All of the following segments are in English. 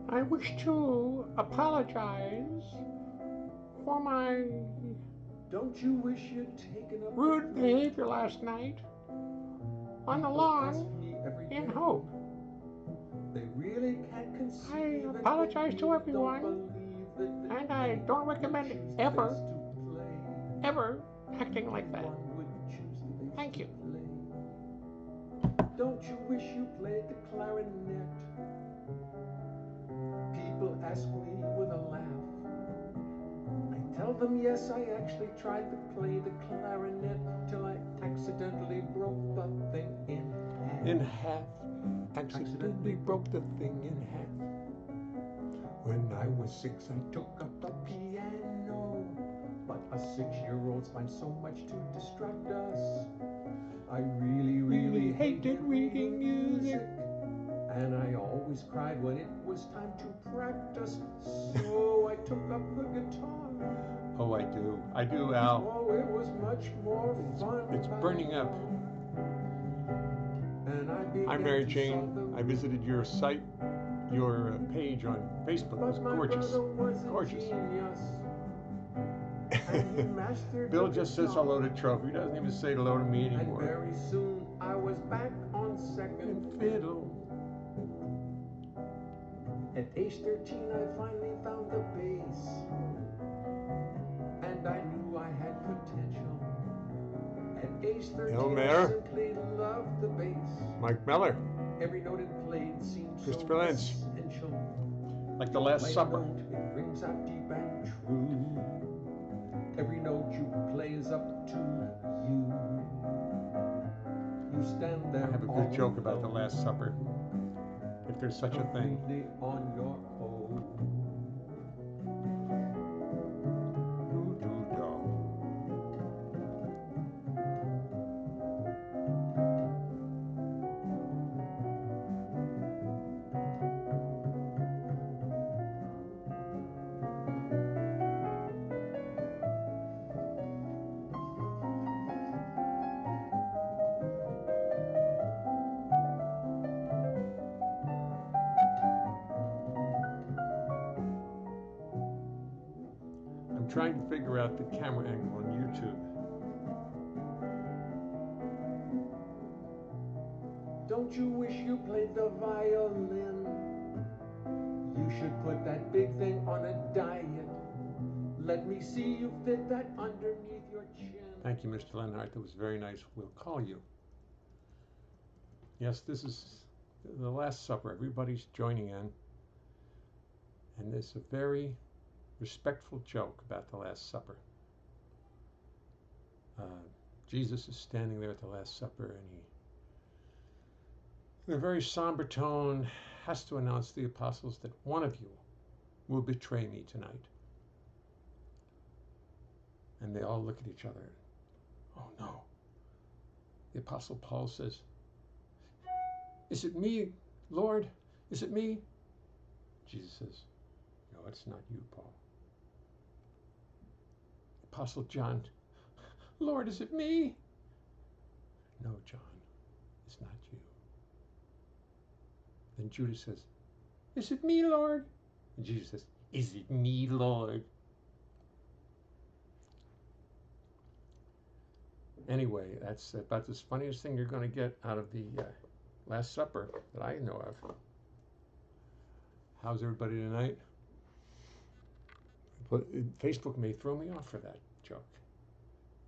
I wish to apologize for my Don't you wish you'd taken up rude behavior last night on the lawn in Hope. They really can't I conceive apologize to don't everyone, believe that and I don't recommend ever, ever acting like that. Thank you. Don't you wish you played the clarinet? People ask me with a laugh. I tell them yes, I actually tried to play the clarinet till I accidentally broke the thing in half. In half. Accidentally broke the thing in half. When I was 6, I took up the piano, but us 6-year-olds find so much to distract us. I really hated reading music, and I always cried when it was time to practice. So I took up the guitar. Oh, I do, Al. Oh, it was much more fun. It's burning up. And Hi, Mary Jane. I visited your site, your page on Facebook. It was gorgeous. Gorgeous. Bill just says hello to Trophy. He doesn't even say hello to me anymore. And very soon I was back on second fiddle. At age 13 I finally found the bass, and I knew I had potential. At age 13 I simply loved the bass. Mike Miller. Every note it played seemed Christopher so Lynch. essential. Like the Last Supper. It rings out deep and true. Every note you play is up to you. You stand there. I have a good joke about the Last Supper, if there's such a thing. On your own. I'm trying to figure out the camera angle on YouTube. Don't you wish you played the violin? You should put that big thing on a diet. Let me see you fit that underneath your chin. Thank you, Mr. Leonhart. That was very nice. We'll call you. Yes, this is the Last Supper. Everybody's joining in. And there's a very respectful joke about the Last Supper. Jesus is standing there at the Last Supper, and he, in a very somber tone, has to announce to the apostles that one of you will betray me tonight. And they all look at each other. Oh no. The Apostle Paul says, "Is it me, Lord? Is it me?" Jesus says, "No, it's not you, Paul." Apostle John, "Lord, is it me?" "No, John, it's not you." Then Judas says, "Is it me, Lord?" And Jesus says, "Is it me, Lord?" Anyway, that's about the funniest thing you're going to get out of the Last Supper that I know of. How's everybody tonight? But Facebook may throw me off for that joke.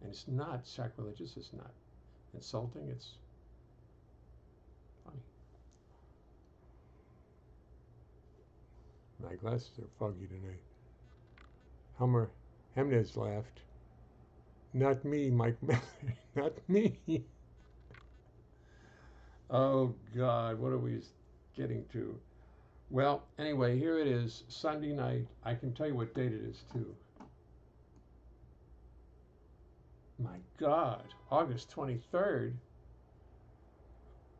And it's not sacrilegious, it's not insulting, it's funny. My glasses are foggy tonight. Hummer Hemnes laughed. Not me, Mike Miller. Not me. Oh, God, what are we getting to? Well, anyway, here it is, Sunday night. I can tell you what date it is, too. My God, August 23rd.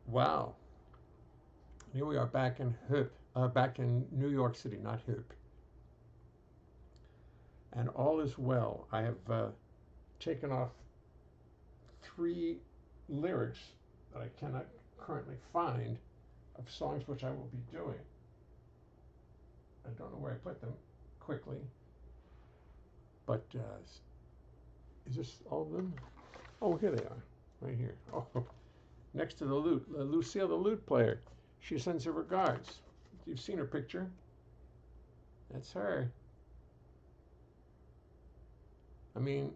Wow. Here we are back in back in New York City, not Hip. And all is well. I have taken off 3 lyrics that I cannot currently find of songs which I will be doing. I don't know where I put them quickly, but is this all of them? Oh, here they are, right here. Oh, next to the lute, Lucille, the lute player. She sends her regards. You've seen her picture. That's her. I mean,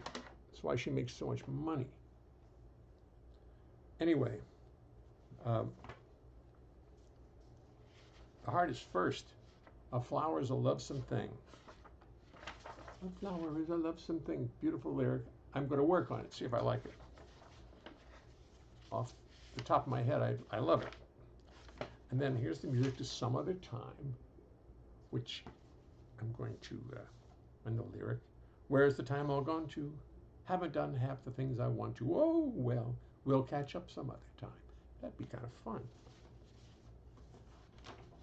that's why she makes so much money. Anyway, um, the heart is first. A flower is a lovesome thing. A flower is a lovesome thing. Beautiful lyric. I'm going to work on it, see if I like it. Off the top of my head, I love it. And then here's the music to Some Other Time, which I'm going to, I know the lyric. Where's the time all gone to? Haven't done half the things I want to. Oh, well, we'll catch up some other time. That'd be kind of fun.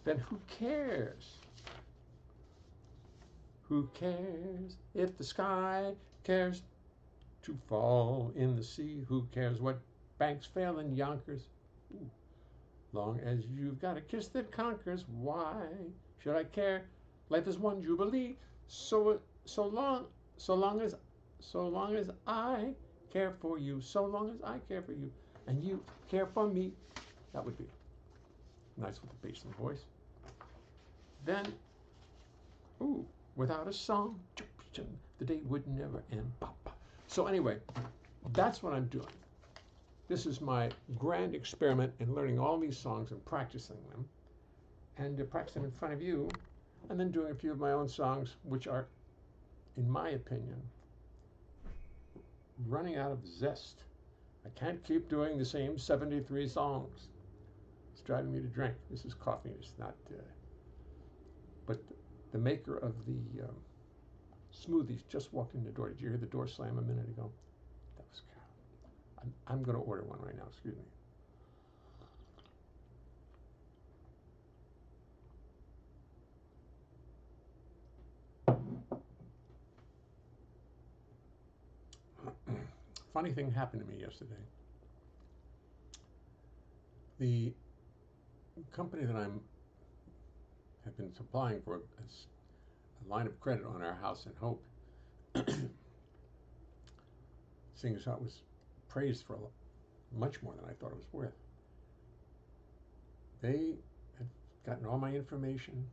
Then who cares? Who cares if the sky cares to fall in the sea? Who cares what banks fail in Yonkers? Ooh. Long as you've got a kiss that conquers, why should I care? Life is one jubilee. So long as I care for you, so long as I care for you, and you care for me. That would be nice with the bass and voice. Then, ooh, without a song, the day would never end. So anyway, that's what I'm doing. This is my grand experiment in learning all these songs and practicing them, and practicing in front of you, and then doing a few of my own songs, which are, in my opinion, running out of zest. I can't keep doing the same 73 songs. It's driving me to drink. This is coffee. It's not. But the maker of the smoothies just walked in the door. Did you hear the door slam a minute ago? That was Carol. I'm going to order one right now. Excuse me. Funny thing happened to me yesterday. The company that have been supplying for a line of credit on our house in Hope, seeing as how it was praised for much more than I thought it was worth. They have gotten all my information,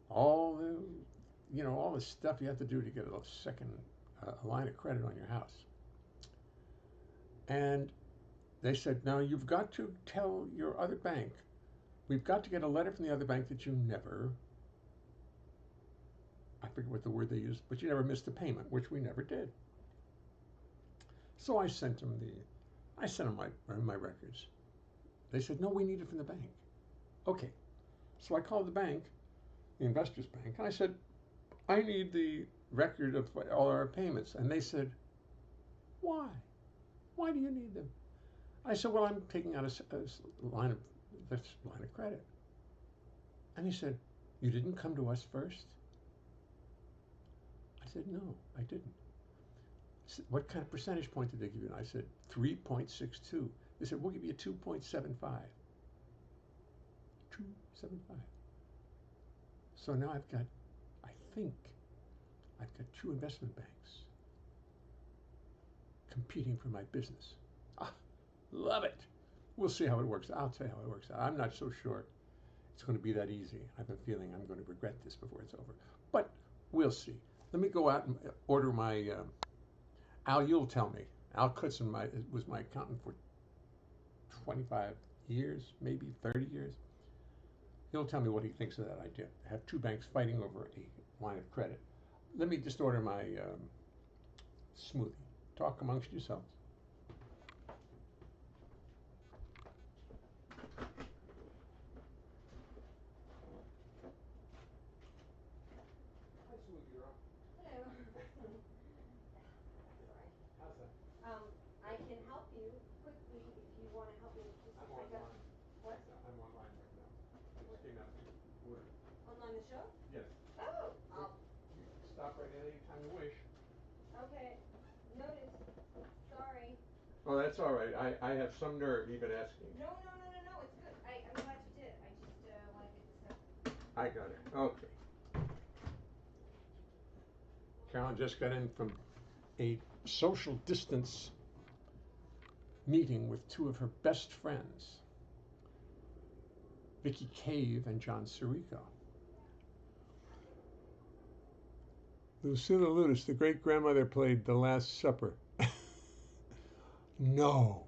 all the stuff you have to do to get a second line of credit on your house. And they said, now you've got to tell your other bank, we've got to get a letter from the other bank that you never, I forget what the word they used, but you never missed a payment, which we never did. So I sent them my records. They said, no, we need it from the bank. Okay. So I called the bank, the Investors Bank, and I said, I need the record of all our payments. And they said, why? Why do you need them? I said, well, I'm taking out a line of credit. And he said, you didn't come to us first? I said, no, I didn't. Said, what kind of percentage point did they give you? And I said, 3.62. They said, we'll give you 2.75. 2.75. So now I think I've got two investment banks competing for my business. Ah, love it. We'll see how it works. I'll tell you how it works out. I'm not so sure it's going to be that easy. I have a feeling I'm going to regret this before it's over. But we'll see. Let me go out and order my Al, you'll tell me. Al Kutzen was my accountant for 25 years, maybe 30 years. He'll tell me what he thinks of that idea. Have two banks fighting over a line of credit. Let me just order my smoothie. Talk amongst yourselves. Hi, Smoothie Girl. Hello. Sorry. How's that? I can help you quickly if you want to help me just I'm bring up online. what? I'm online right now. I just came out to order. Online the show? Yes. Oh, You can stop right at any time you wish. okay. Noted. Sorry. Oh, that's all right. I have some nerve even asking. No, it's good. I'm glad you did. I just want to get this up. I got her. Okay. Carolyn just got in from a social distance meeting with two of her best friends, Vicky Cave and John Sirico. Lucilla Ludus, the great grandmother, played The Last Supper. No,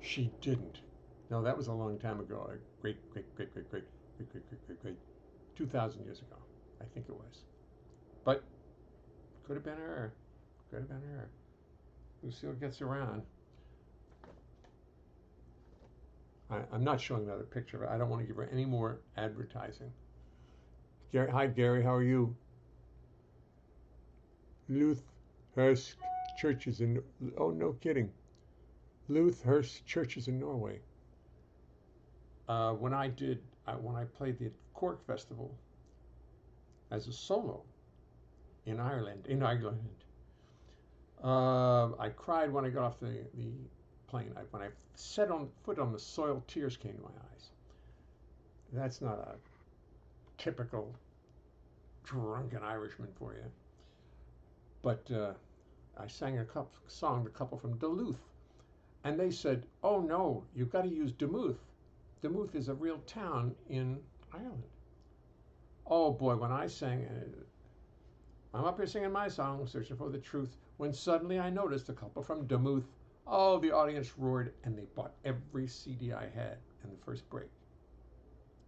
she didn't. No, that was a long time ago. Great, 2,000 years ago, I think it was. But could have been her. Could have been her. Lucille gets around. I'm not showing another picture of her. I don't want to give her any more advertising. Gary, hi, Gary. How are you? Luthhurst churches in. Oh, no kidding. Luthhurst churches in Norway. When I played the Cork Festival as a solo in Ireland, I cried when I got off the plane. When I set foot on the soil, tears came to my eyes. That's not a typical drunken Irishman for you. But I sang a song, the couple from Duluth, and they said, "Oh no, you've got to use Demuth. Demuth is a real town in Ireland." Oh boy, when I sang, I'm up here singing my song, Searching for the Truth, when suddenly I noticed a couple from Demuth. Oh, the audience roared, and they bought every CD I had in the first break.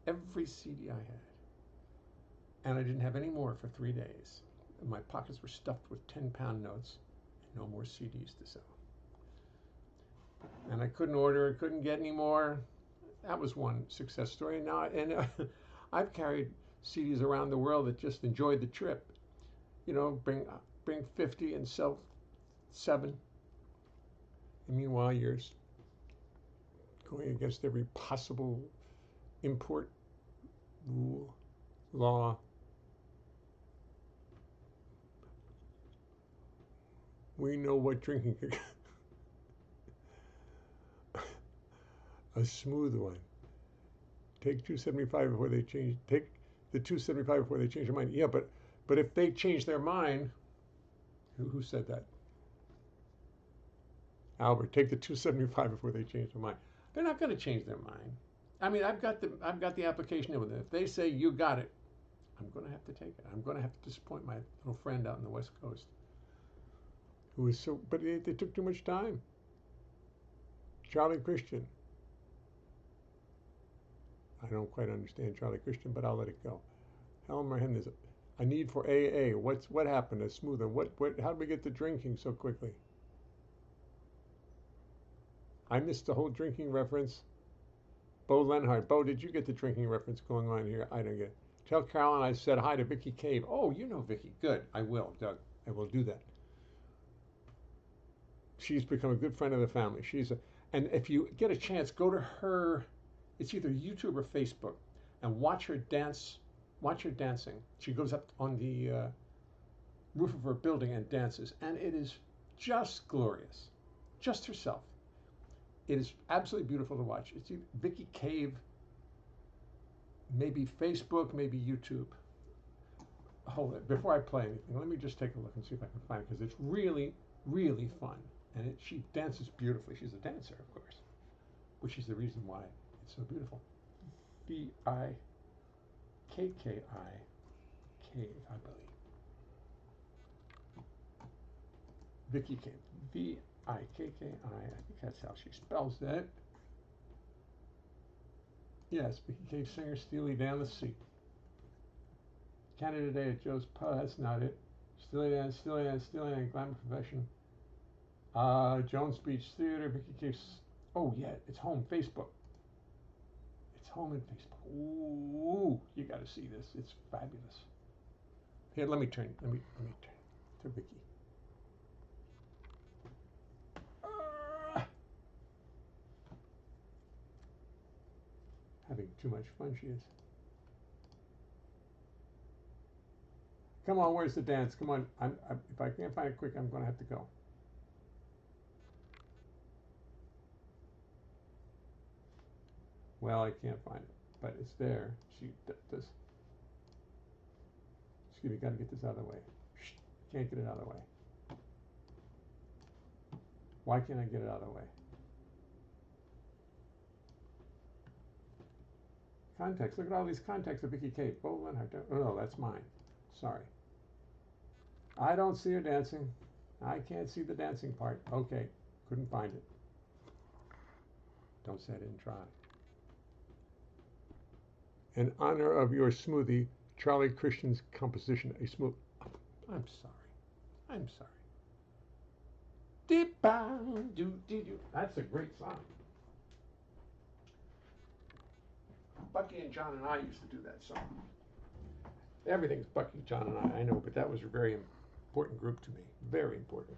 Every CD I had. And I didn't have any more for 3 days. My pockets were stuffed with 10-pound notes and no more CDs to sell. And I couldn't order, couldn't get any more. That was one success story. I've carried CDs around the world that just enjoyed the trip. You know, bring 50 and sell 7. And meanwhile, you're going against every possible import rule, law. We know what drinking a smooth one. Take 275 before they change. Take the 275 before they change their mind. Yeah, but if they change their mind, who said that? Albert, take the 275 before they change their mind. They're not going to change their mind. I mean, I've got the application in with them. If they say you got it, I'm going to have to take it. I'm going to have to disappoint my little friend out on the West Coast, who was so. But they took too much time. Charlie Christian. I don't quite understand Charlie Christian, but I'll let it go. Helen Hernandez. A need for AA. What happened? A smoother. How did we get to drinking so quickly? I missed the whole drinking reference. Bo Leonhart. Bo, did you get the drinking reference going on here? I don't get it. Tell Carolyn I said hi to Vicky Cave. Oh, you know Vicky. Good. I will, Doug. I will do that. She's become a good friend of the family. And if you get a chance, go to her. It's either YouTube or Facebook, and watch her dance. Watch her dancing. She goes up on the roof of her building and dances, and it is just glorious. Just herself. It is absolutely beautiful to watch. It's Vicky Cave, maybe Facebook, maybe YouTube. Hold it. Before I play anything, let me just take a look and see if I can find it, because it's really, really fun. And she dances beautifully. She's a dancer, of course, which is the reason why it's so beautiful. Vikki Cave, I believe. Vicky Cave. Vikki. I think that's how she spells that. Yes, Vicky Cave, singer, Steely Dan. Let's see. Canada Day at Joe's Pub. That's not it. Steely Dan, Glamour Profession. Jones Beach Theater. Vicky Cave. Oh yeah, it's home. Facebook. It's home in Facebook. Ooh, you got to see this. It's fabulous. Here, let me turn to Vicky. Having too much fun, she is. Come on, where's the dance? Come on. If I can't find it quick, I'm going to have to go. Well, I can't find it. but it's there. She does. Excuse me, got to get this out of the way. Can't get it out of the way. Why can't I get it out of the way? Context. Look at all these contexts of Vicky Kate. Bo Leonhart. Oh no, that's mine. Sorry. I don't see her dancing. I can't see the dancing part. Okay, couldn't find it. Don't say I didn't try. In honor of your smoothie, Charlie Christian's composition, a smooth. I'm sorry. I'm sorry. Deep down, do. That's a great song. Bucky and John and I used to do that song. Everything's Bucky, John, and I know, but that was a very important group to me. Very important.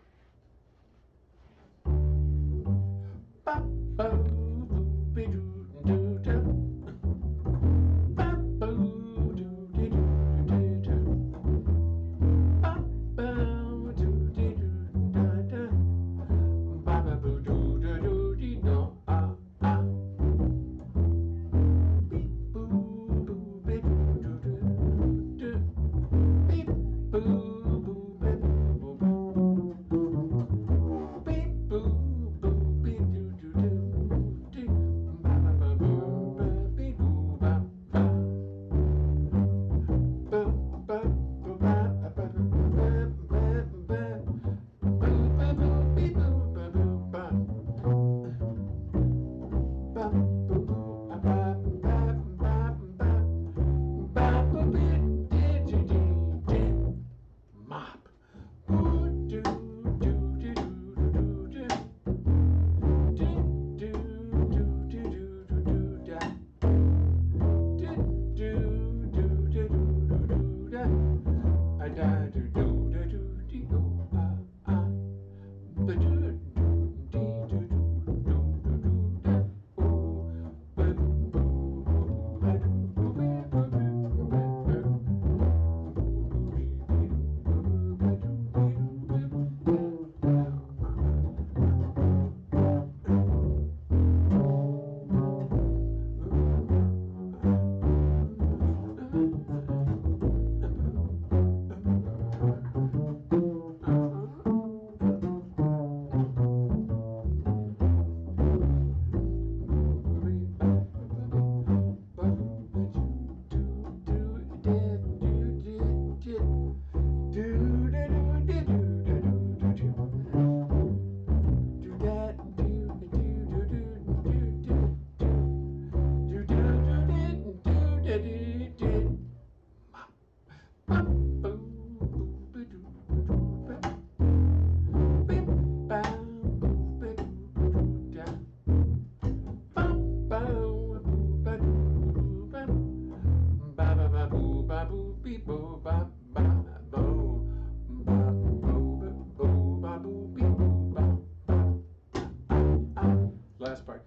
Last part.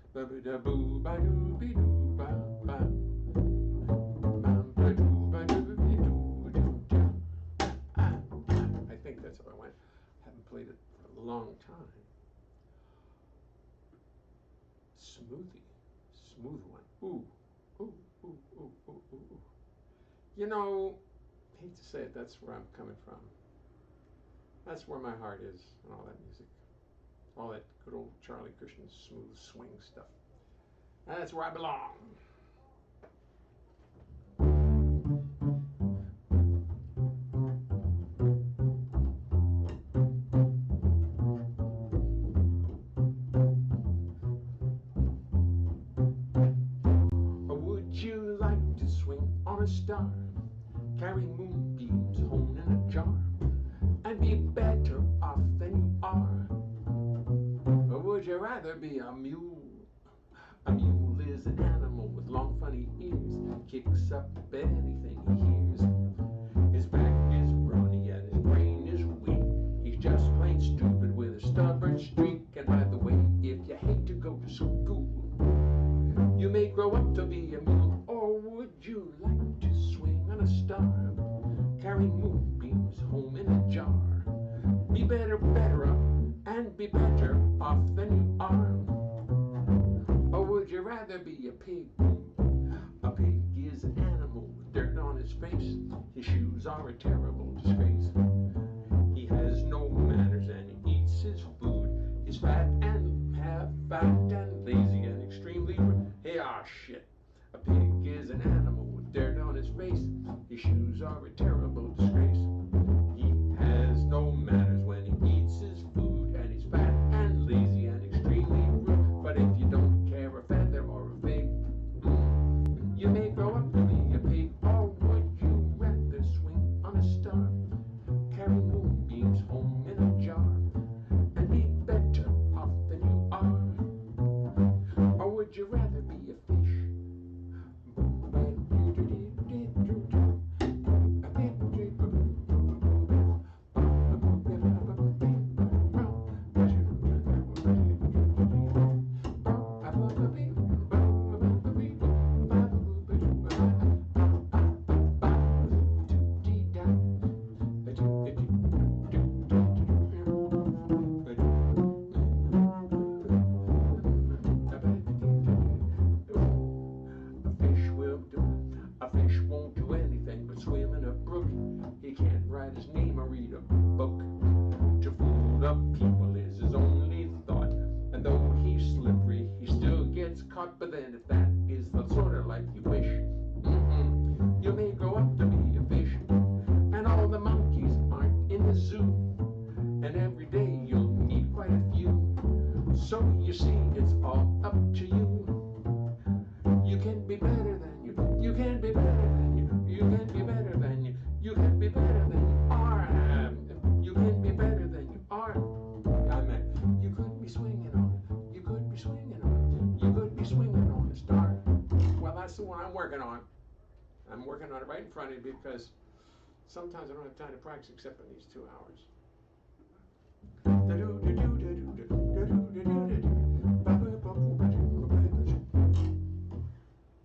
I think that's how I went. Haven't played it for a long time. Smoothie. Smooth one. Ooh. Ooh, ooh, ooh, ooh, ooh, ooh. You know, hate to say it, that's where I'm coming from. That's where my heart is and all that music. All that good old Charlie Christian smooth swing stuff. That's where I belong. Would you like to swing on a star, carry moonbeams home in a jar, and be better off than you are? Or would you rather be a mule? A mule is an animal with long funny ears, kicks up anything he hears. His back is brawny and his brain is weak. He's just plain stupid with a stubborn streak. And by the way, if you hate to go to school, you may grow up to be a mule. Or would you like to swing on a star, carry moonbeams home in a jar? Be better up, and be better off than you are. Or would you rather be a pig? A pig face. His shoes are a terrible disgrace. He has no manners and he eats his food. He's fat and lazy and extremely rude. Hey, shit. A pig is an animal with dirt on his face. His shoes are a terrible disgrace. He has no manners when he eats his food, and he's fat and lazy and extremely rude. But if you don't care a feather or a fig, you may grow up to be a pig. Or would you rather swing on a star, carry moonbeams home in a jar, and be better off than you are? Or would you rather be a fish? A fish won't do anything but swim in a brook. He can't write his name or read a book. To fool the people is his only thought. And though he's slippery, he still gets caught. But then if that is the sort of life you wish, you may grow up to be a fish. And all the monkeys aren't in the zoo. And every day you'll meet quite a few. So you see, it's all up to you. You can be better than you. You can be better than you. You can be better than you. You can be better than you are. You can be better than you are. I meant you could be swinging on. You could be swinging on. You could be swinging on a star. Well, that's the one I'm working on. I'm working on it right in front of you because sometimes I don't have time to practice except in these 2 hours.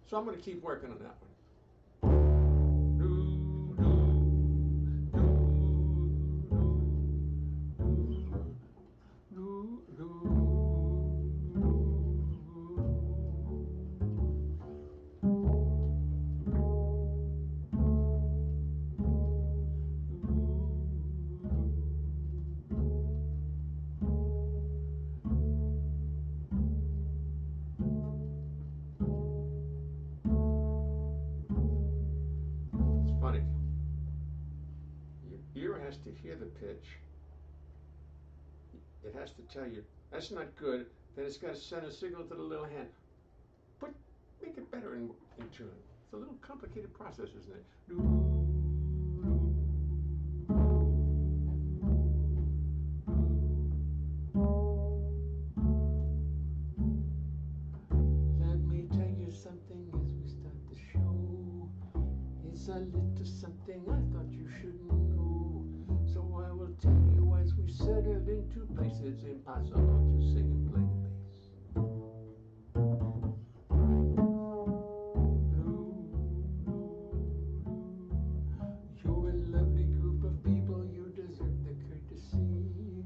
So I'm going to keep working on that one. Funny. Your ear has to hear the pitch. It has to tell you that's not good. Then it's got to send a signal to the little hand. Make it better in tune. It's a little complicated process, isn't it? Let me tell you something as we start the show. It's a little something I thought you should know. So I will tell you as we settle into place, it's impossible to sing and play the bass. You're a lovely group of people, you deserve the courtesy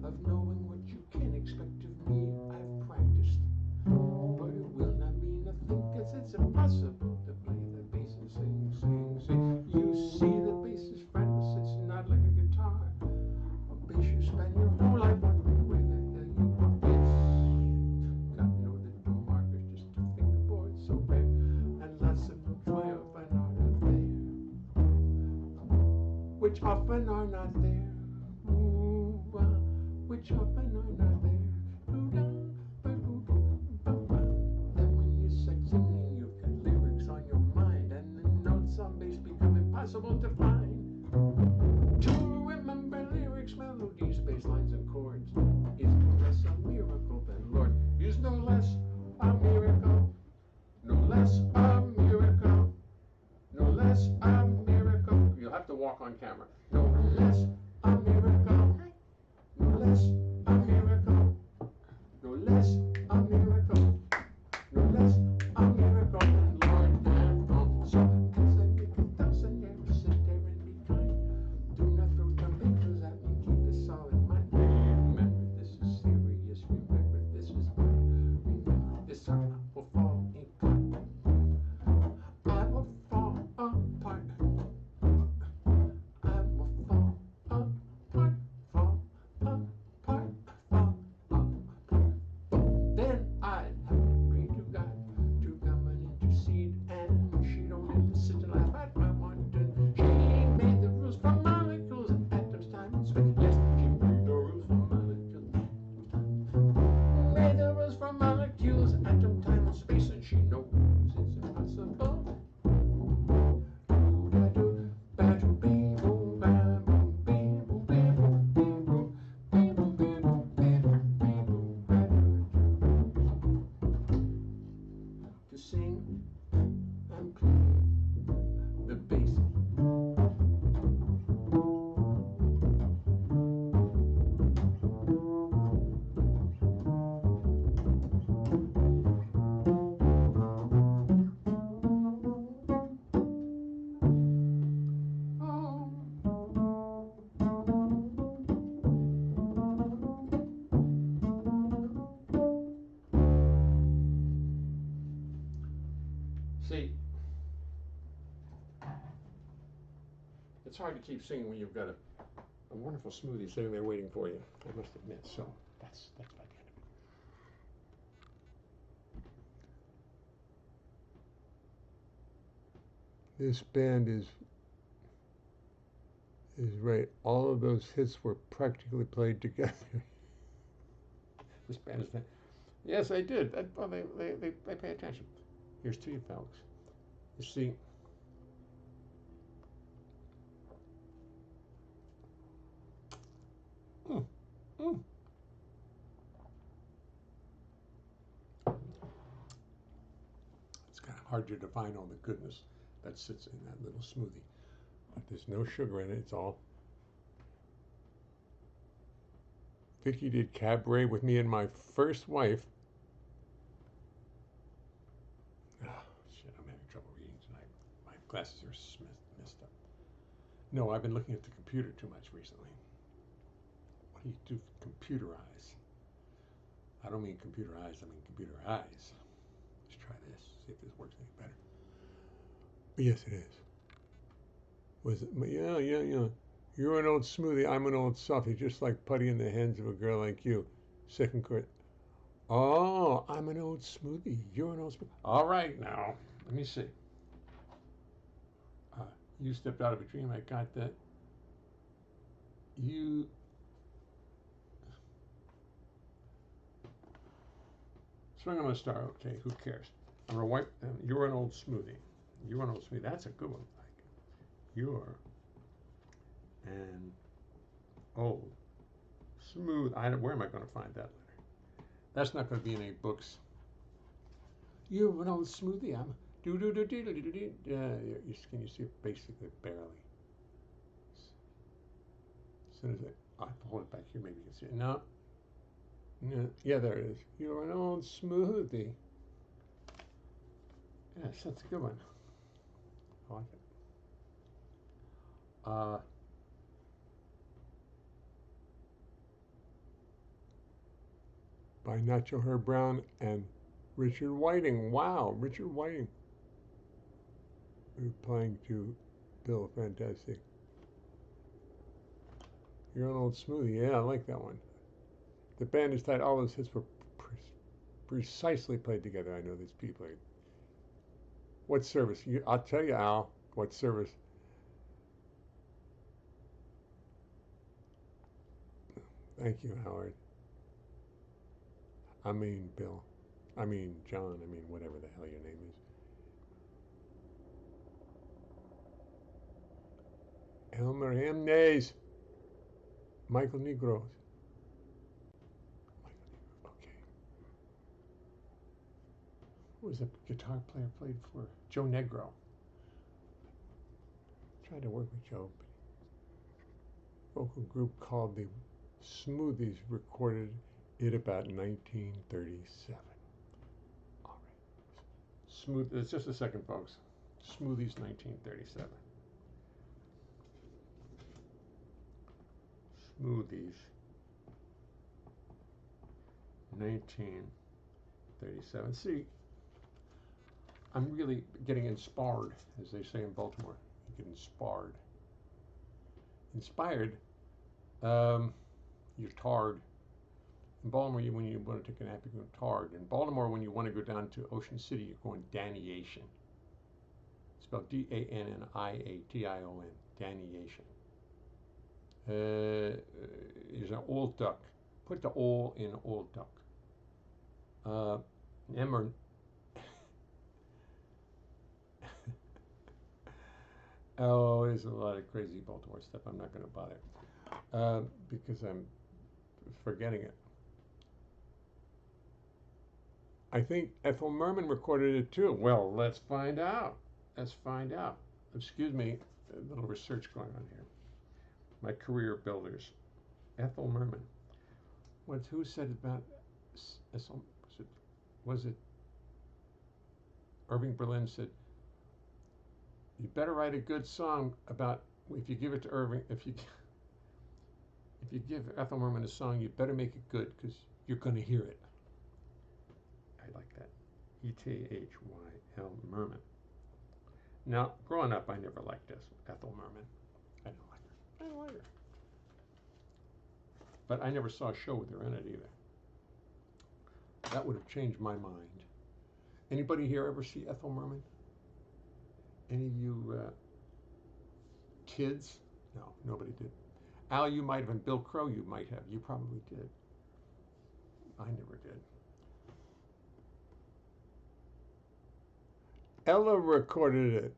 of knowing what you can expect of me. I've practiced, but it will not mean a thing, 'cause it's impossible to play the bass and sing, sing, sing. You see, the bass is fretless, it's not like a guitar. A bass you spend your whole life wondering where the hell you are. It's got no little markers, just a fingerboard so rare, and lots of 12 and are there, which often are not there. Ooh, which often are not there. Then when you start singing, you've got lyrics on your mind, and the notes on bass become impossible to find. To remember lyrics, melodies, bass lines, and chords is no less a miracle than Lord. Is no less a miracle. No less a miracle. No less a miracle. You'll have to walk on camera. No less a miracle. No less a miracle. No less a miracle. No less a miracle than Lord and all. So, as I make 1,000 years, sit there and be kind. Do not throw tomatoes at me, keep this all in mind. Remember, this is serious. Remember, this is fun. Remember, this heart will fall in cut. I will fall apart I'm cleaning the basin. See, it's hard to keep singing when you've got a wonderful smoothie sitting there waiting for you, I must admit. So that's about the end of it. This band is right. All of those hits were practically played together. This band is. Yes, I did. Well, they pay attention. Here's to you, folks. You see, mm, mm. It's kind of hard to define all the goodness that sits in that little smoothie. But there's no sugar in it. It's all. Vicky did cabaret with me and my first wife. Oh, shit, I'm having trouble reading tonight. My glasses are messed up. No, I've been looking at the computer too much recently. What do you do? Computerize. I don't mean computer eyes, I mean computer eyes. Let's try this, see if this works any better. But yes, it is. Was it? Yeah. You're an old smoothie, I'm an old softie, just like putty in the hands of a girl like you. Second chord. Oh, I'm an old smoothie. You're an old smoothie. All right, now, let me see. You stepped out of a dream. I got that. You. Swing on a star. Okay, who cares? I'm gonna wipe. You're an old smoothie. You're an old smoothie. That's a good one. You're an old smooth. Where am I going to find that letter? That's not going to be in any books. You're an old smoothie. I'm do. Can you see it? Basically, barely. As soon as I hold it back here, maybe you can see it. No. Yeah, there it is. You're an old smoothie. Yes, that's a good one. I like it. By Nacho Herb Brown and Richard Whiting. Wow, Richard Whiting. Replying to Bill, fantastic. You're an old smoothie. Yeah, I like that one. The band is tight. All those hits were precisely played together. I know these people. What service? I'll tell you, Al. What service? Thank you, Howard. I mean, Bill. I mean, John. I mean, whatever the hell your name is. Elmer Hamnes. Michael Negros. Okay. Who was the guitar player played for? Joe Negro. Tried to work with Joe. Vocal group called the Smoothies recorded it about 1937. All right. Smooth. It's just a second, folks. Smoothies, 1937. Smoothies, 1937. See, I'm really getting inspired, as they say in Baltimore. You get inspired. Inspired, you're tarred. In Baltimore, when you want to take a nap, you're going tarred. In Baltimore, when you want to go down to Ocean City, you're going Daniation. Spelled Daniation. Daniation. Is an old duck. Put the "ol" in old duck. Emmer. Oh, there's a lot of crazy Baltimore stuff. I'm not going to bother because I'm forgetting it. I think Ethel Merman recorded it too. Well, let's find out. let's find out. Excuse me, a little research going on here. My career builders. Ethel Merman. Who said about was it Irving Berlin said, you better write a good song about, if you give it to Irving, if you give Ethel Merman a song, you better make it good because you're going to hear it. I like that. Ethyl Merman. Now, growing up, I never liked this Ethel Merman. I don't like her. I don't like her. But I never saw a show with her in it either. That would have changed my mind. Anybody here ever see Ethel Merman? Any of you kids? No, nobody did. Al, you might have, and Bill Crow, you might have. You probably did. I never did. Ella recorded it.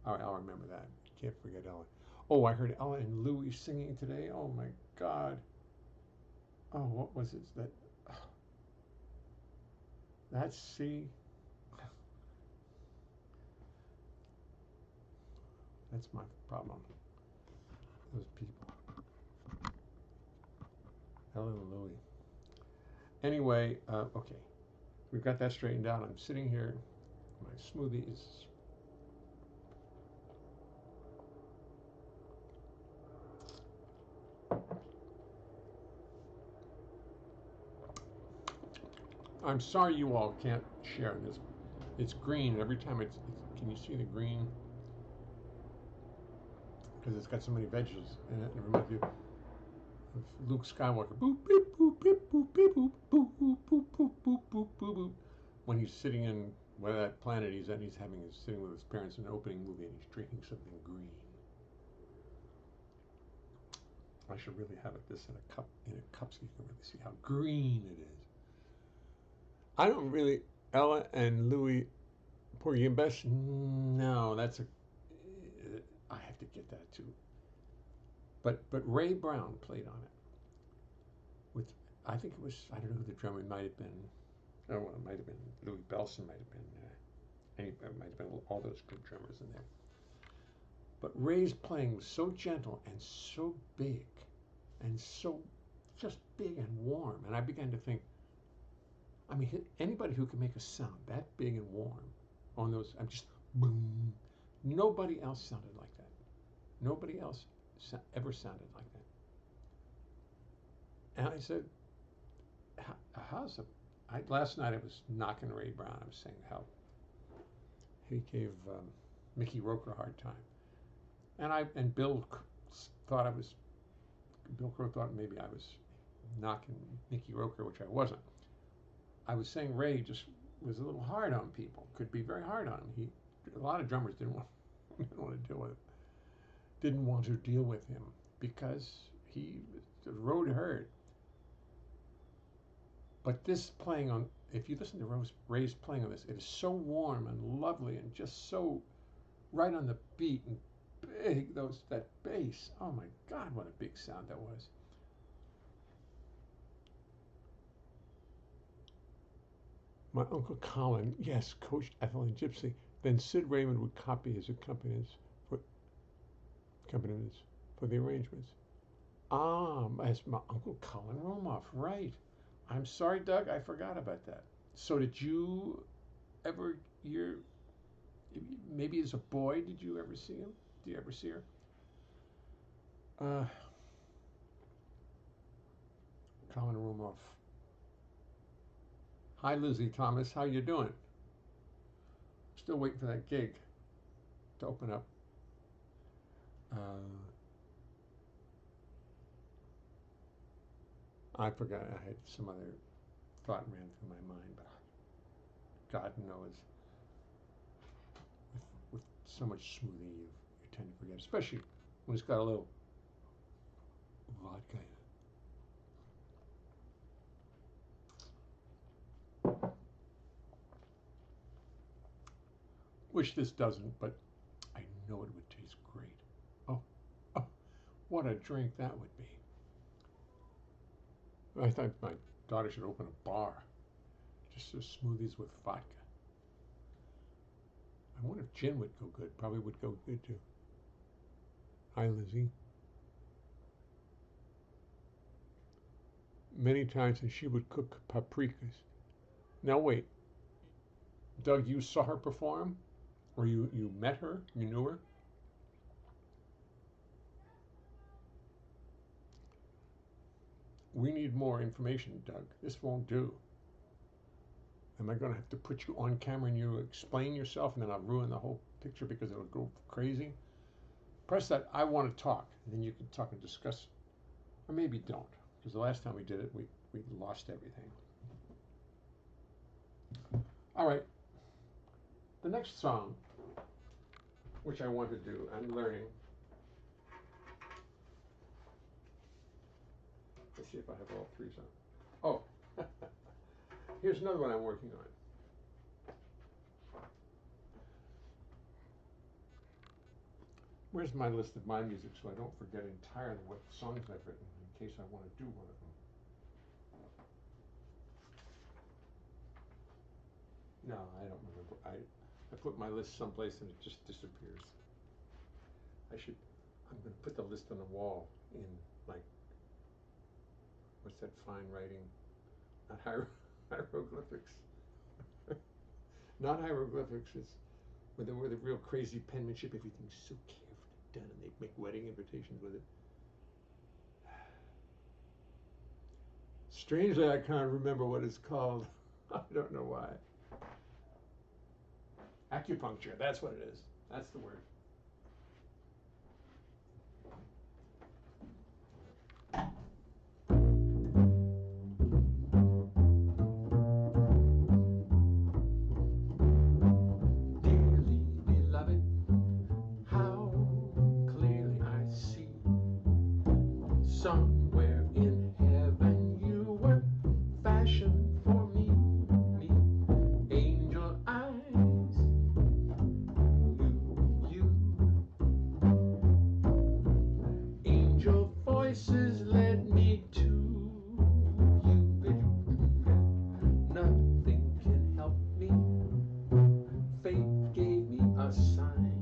All right, I'll remember that. Can't forget Ella. Oh, I heard Ella and Louie singing today. Oh my God. Oh, what was it? That's C. That's my problem. Those people. Ella and Louie. Anyway, okay. We've got that straightened out. I'm sitting here. My smoothie is. I'm sorry you all can't share this. It's green every time it's can you see the green? Because it's got so many veggies in it. It reminds you of Luke Skywalker. Boop, beep, boop, beep, boop, beep, boop, boop, boop, boop, boop, boop, boop, boop, boop. When he's sitting in whatever that planet he's at, he's sitting with his parents in an opening movie and he's drinking something green. I should really have this in a cup so you can really see how green it is. I don't really, Ella and Louie Porgy and Bess, no, I have to get that too. But Ray Brown played on it. With, I think it was, I don't know who the drummer might have been. Oh, well, it might have been Louis Bellson, might have been, it might have been all those good drummers in there. But Ray's playing was so gentle and so big and so just big and warm. And I began to think, I mean, anybody who can make a sound that big and warm on those, I'm just boom. Nobody else sounded like that. Nobody else ever sounded like that. And I said, how's it? Last night I was knocking Ray Brown. I was saying how he gave Mickey Roker a hard time. And Bill thought Bill Crow thought maybe I was knocking Mickey Roker, which I wasn't. I was saying Ray just was a little hard on people, could be very hard on him. A lot of drummers didn't want to deal with him because the road hurt. But this playing on, if you listen to Ray's playing on this, it is so warm and lovely and just so right on the beat and big, that bass. Oh my God, what a big sound that was. My Uncle Colin, yes, coached Ethel and Gypsy. Then Sid Raymond would copy his accompaniments for the arrangements. As my Uncle Colin Romoff, right. I'm sorry, Doug, I forgot about that. So did you ever hear, maybe as a boy, did you ever see him? Did you ever see her? Colin Romoff. Hi, Lizzie Thomas. How you doing? Still waiting for that gig to open up. I forgot. I had some other thought ran through my mind, but God knows, with so much smoothie, you tend to forget, especially when it's got a little vodka in it. Wish this doesn't, but I know it would taste great. Oh, what a drink that would be. I thought my daughter should open a bar, just smoothies with vodka. I wonder if gin would go good. Probably would go good too. Hi, Lizzie. Many times, and she would cook paprikas. Now wait, Doug, you saw her perform, or you met her? You knew her? We need more information, Doug. This won't do. Am I going to have to put you on camera and you explain yourself, and then I'll ruin the whole picture because it'll go crazy? Press that I want to talk, and then you can talk and discuss. Or maybe don't, because the last time we did it, we lost everything. All right. The next song, which I want to do, I'm learning. Let's see if I have all three songs. Oh, here's another one I'm working on. Where's my list of my music so I don't forget entirely what songs I've written in case I want to do one of them? No, I don't remember. I put my list someplace and it just disappears. I'm going to put the list on the wall in, like, what's that fine writing? Not hieroglyphics. Not hieroglyphics. It's with the real crazy penmanship. Everything's so carefully done, and they make wedding invitations with it. Strangely, I can't remember what it's called. I don't know why. Acupuncture, that's what it is. That's the word. Dearly beloved, how clearly I see somewhere in heaven you were fashioned for me. Angel eyes, you. Angel voices led me to you. Nothing can help me. Fate gave me a sign.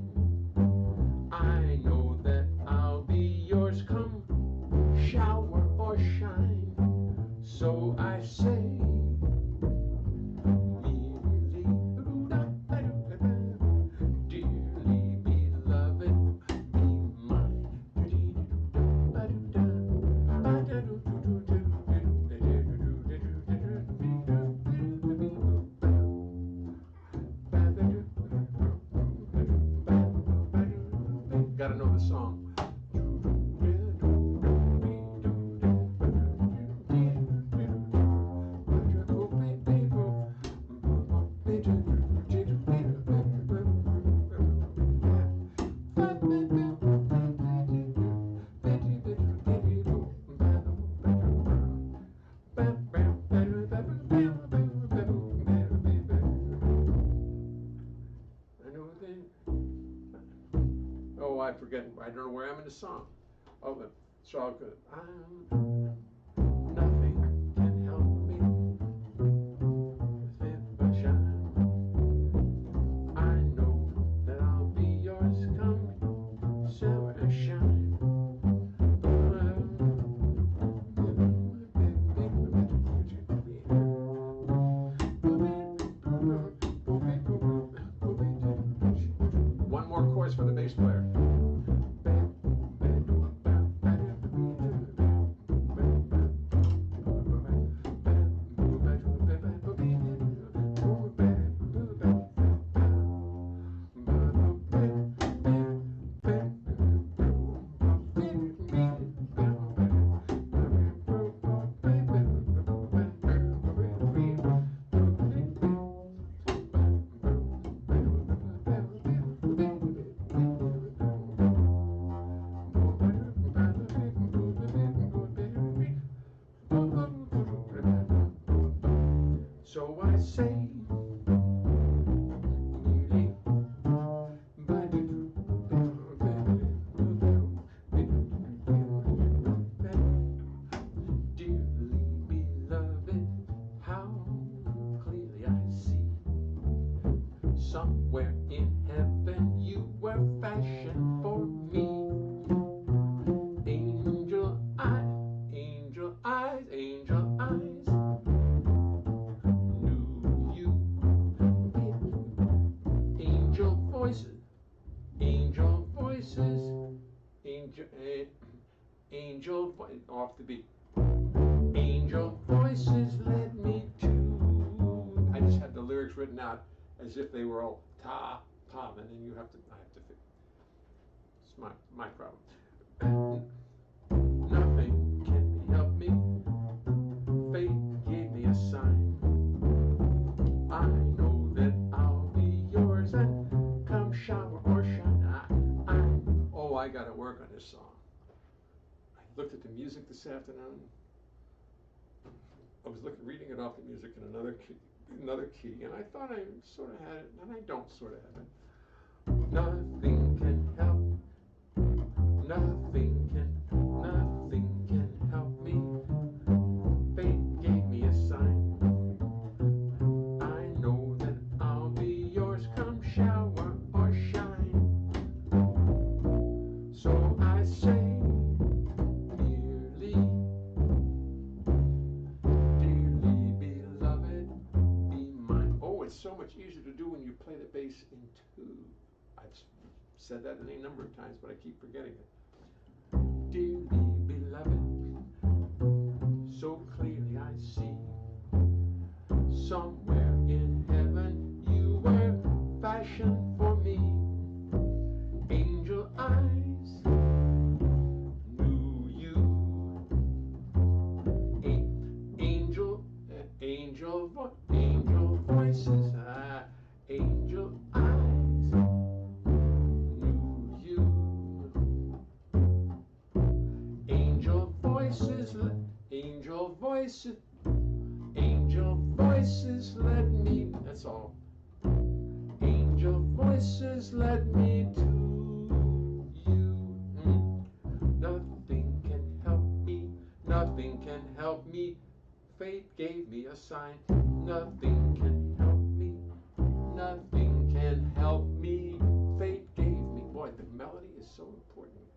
I know that I'll be yours come shower or shine. So I say, dearly beloved, be mine. Gotta know the song. Oh, I forget. I don't know where I'm in the song. Oh, it's all good. Nothing can help me if I shine. I know that I'll be yours come shower and shine. One more chorus for the bass player. Somewhere in heaven you were fashioned for me. Angel eyes, angel eyes, angel eyes. Knew you. Angel voices, angel voices, angel voice, off the beat. Angel voices led me to. I just had the lyrics written out as if they were all ta, ta, and then I have to fix. It's my problem. Nothing can help me. Fate gave me a sign. I know that I'll be yours and come shower or shine. I gotta work on this song. I looked at the music this afternoon. I was reading it off the music in another key, and I thought I sort of had it, and I don't sort of have it. Nothing can help. Nothing can help me. Fate gave me a sign. I know that I'll be yours come shower or shine. So I say merely, dearly beloved, be mine. Oh, it's so much easier to do when you play the bass in two. I've said that any number of times, but I keep forgetting it. Dearly beloved, so clearly I see. Somewhere in heaven you were fashioned for me. Angel eyes knew you. Angel voices, angel eyes knew you. Angel voices, led me, that's all. Angel voices led me to you. Nothing can help me, nothing can help me. Fate gave me a sign. Nothing can help me, nothing can help me. Fate gave me. Boy, the melody is so important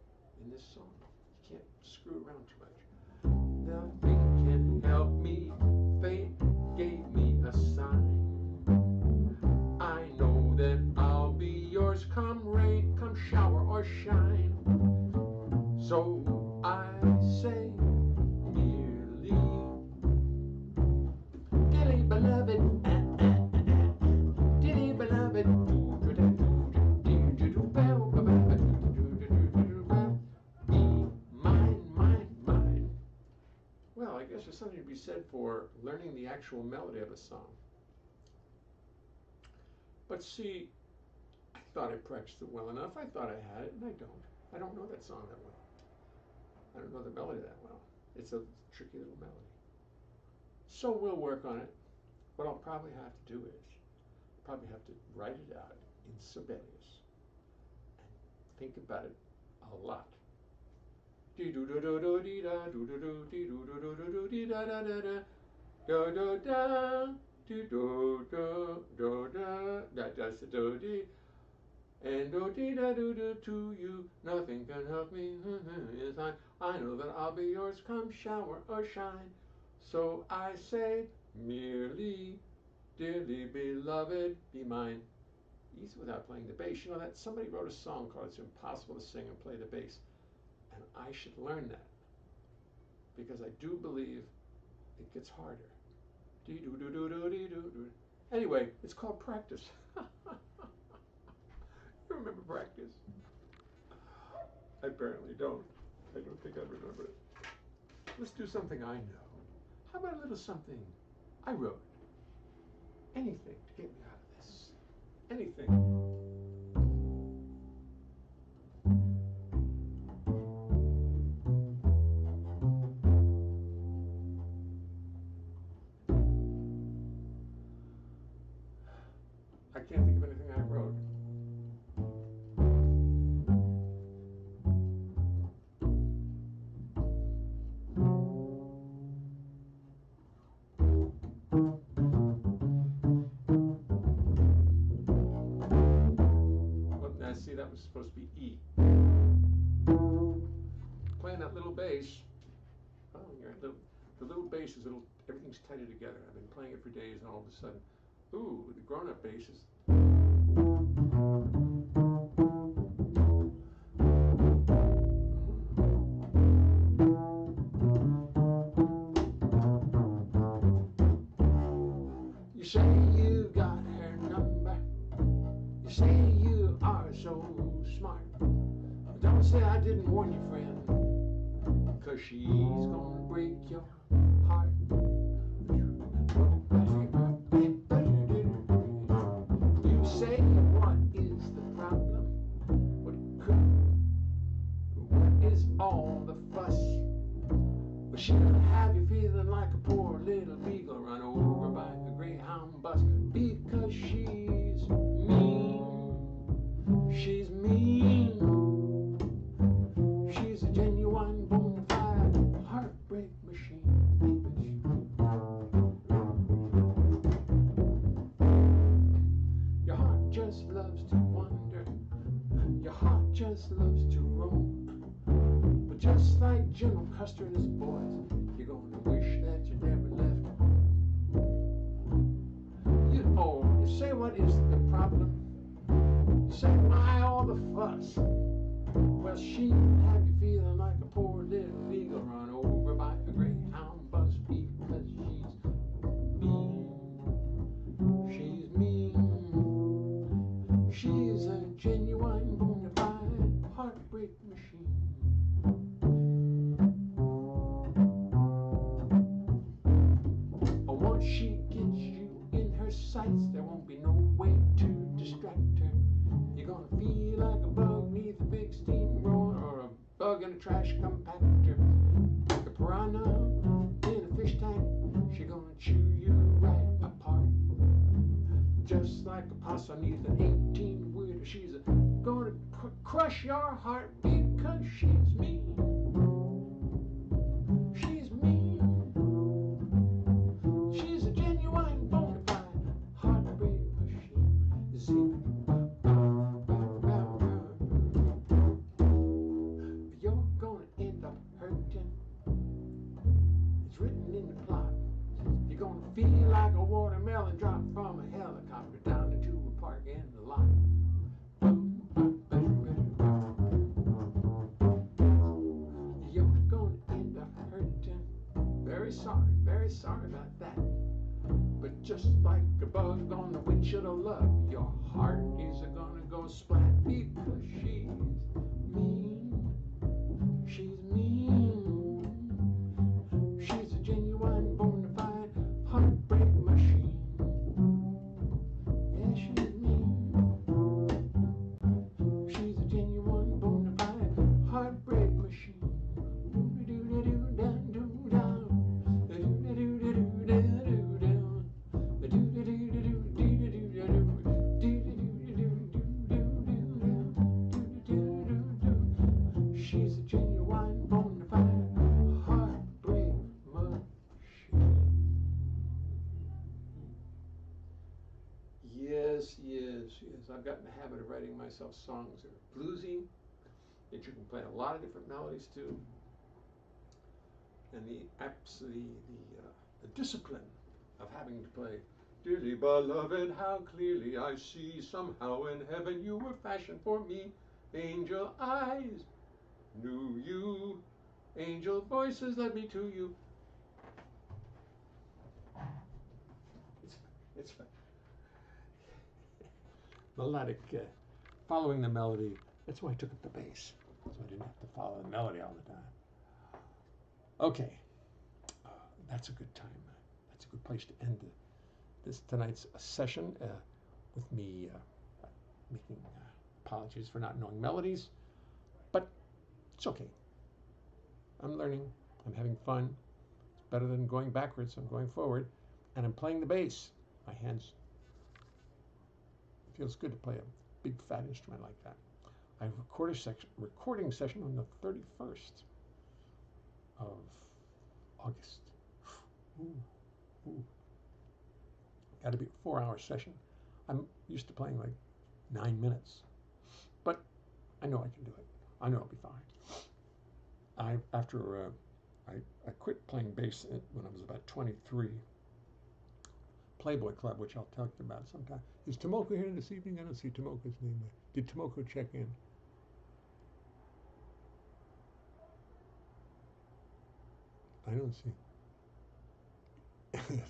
in this song. You can't screw around too much. Nothing can help me. Fate gave me a sign. I know that I'll be yours come rain, come shower or shine. So I say merely, dearly beloved, dearly beloved, be mine. Well, I guess there's something to be said for learning the actual melody of a song. But see, I thought I practiced it well enough. I thought I had it, and I don't. I don't know that song that well. I don't know the melody that well. It's a tricky little melody. So we'll work on it. What I'll probably have to do is, probably have to write it out in Sibelius and think about it a lot. Dee do do do do dee da do do do dee do do do do do dee da da da da do do da dee do do do da that's the do dee and do dee da do do to you. Nothing can help me. Yes, I know that I'll be yours come shower or shine. So I say merely, dearly beloved, be mine. Easy without playing the bass. You know that somebody wrote a song called "It's Impossible to Sing and Play the Bass," and I should learn that because I do believe it gets harder. Dee do do do do dee do do. Anyway, it's called practice. You remember practice? I apparently don't. I don't think I remember it. Let's do something I know. How about a little something I wrote? Anything to get me out of this. Anything. I can't think of anything I wrote. I see that was supposed to be E. Playing that little bass. Oh, the little bass is everything's tighter together. I've been playing it for days, and all of a sudden, ooh, the grown-up bass is. You say you got her number. You say you are so smart. But don't say I didn't warn you, friend, 'cause she's gonna break your heart. You say, what is the problem? What is all the fuss? Well, she'll have you feeling like a poor little beagle run over by a Greyhound bus, because she's mean. She's mean. She's a genuine bona fide heartbreak machine. Your heart just loves to wander. Your heart just loves to roam. But just like General Custer and his boys, you're gonna wish that you never left home. You say, what is the problem? You say, why all the fuss? Well, she can have you feeling like a poor little beagle run over by a Greyhound bus, because she's mean. She's mean. She's a genuine bona fide heartbreak machine. Once she gets you in her sights, there won't be no way to distract her. You're gonna feel like a bug neath a big steamroller, or a bug in a trash compactor. Like a piranha in a fish tank, she's gonna chew you right apart. Just like a possum neath an 18-wheeler, she's gonna crush your heart, because she's mean. She's mean. She's a genuine bona fide heartbreak machine. You're gonna end up hurting. It's written in the plot. You're gonna feel like a watermelon dropped from a helicopter down into a park in the lot. You're gonna end up hurting. Very sorry about that. But just like a bug on the windshield of love, your heart is gonna go splat, because she's mean. She's mean. She's a genuine bona fide heartbreak machine. Yeah, she's mean. She's a genuine bona fide heartbreak machine. She's a genuine bona fide heartbreak machine. Yes. I've gotten the habit of writing myself songs that are bluesy, that you can play a lot of different melodies to, and the discipline of having to play, dearly beloved, how clearly I see, somehow in heaven you were fashioned for me, angel eyes knew you, angel voices led me to you. It's melodic, following the melody. That's why I took up the bass, so I didn't have to follow the melody all the time. Okay, that's a good time. That's a good place to end this tonight's session with me making apologies for not knowing melodies, but it's okay. I'm learning. I'm having fun. It's better than going backwards. I'm going forward, and I'm playing the bass. My hands. It feels good to play a big fat instrument like that. I have a recording session on the 31st of August. Ooh. Got to be a 4-hour session. I'm used to playing like 9 minutes. But I know I can do it. I know I'll be fine. I quit playing bass when I was about 23. Playboy Club, which I'll talk about sometime. Is Tomoko here this evening? I don't see Tomoko's name there. Did Tomoko check in? I don't see.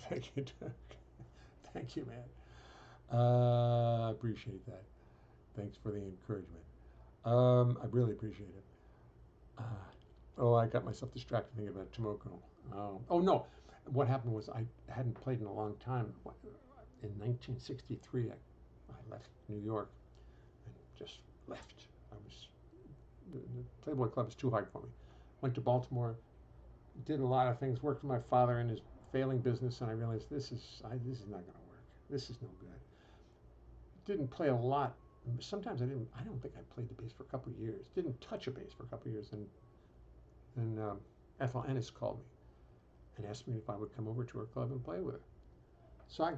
Thank you, Doug. Thank you, man. Appreciate that. Thanks for the encouragement. I really appreciate it. I got myself distracted thinking about Tomoko. Oh no, what happened was I hadn't played in a long time. In 1963, I left New York and just left. The Playboy Club was too hard for me. Went to Baltimore, did a lot of things, worked with my father in his failing business, and I realized this is not going to work. This is no good. Didn't play a lot. Sometimes I don't think I played the bass for a couple of years. Didn't touch a bass for a couple of years, and then Ethel Ennis called me and asked me if I would come over to her club and play with her. So I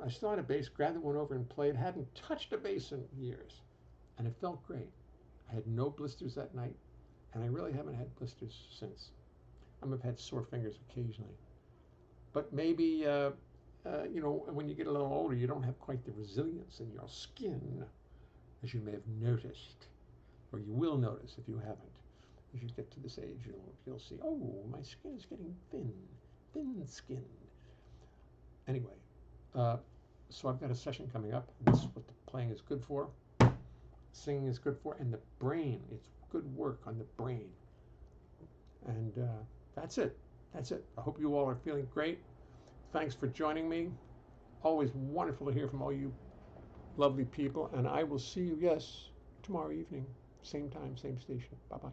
still had a bass, grabbed the one over and played. Hadn't touched a bass in years, and it felt great. I had no blisters that night, and I really haven't had blisters since. I've had sore fingers occasionally, but maybe when you get a little older, you don't have quite the resilience in your skin, as you may have noticed, or you will notice if you haven't. As you get to this age, you'll see, oh, my skin is getting thin-skinned. Anyway, so I've got a session coming up. And this is what the playing is good for, singing is good for, and the brain. It's good work on the brain. And that's it. That's it. I hope you all are feeling great. Thanks for joining me. Always wonderful to hear from all you lovely people. And I will see you, yes, tomorrow evening. Same time, same station. Bye-bye.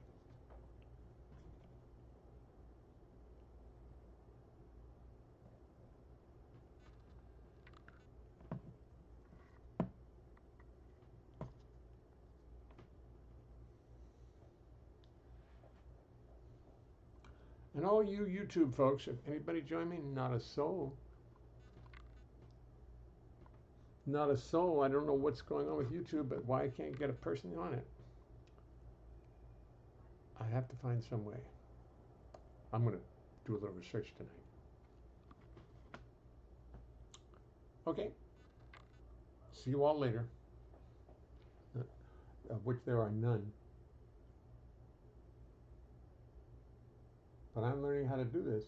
And all you YouTube folks, if anybody join me, not a soul. Not a soul. I don't know what's going on with YouTube, but why I can't get a person on it. I have to find some way. I'm going to do a little research tonight. Okay. See you all later. Of which there are none. But I'm learning how to do this.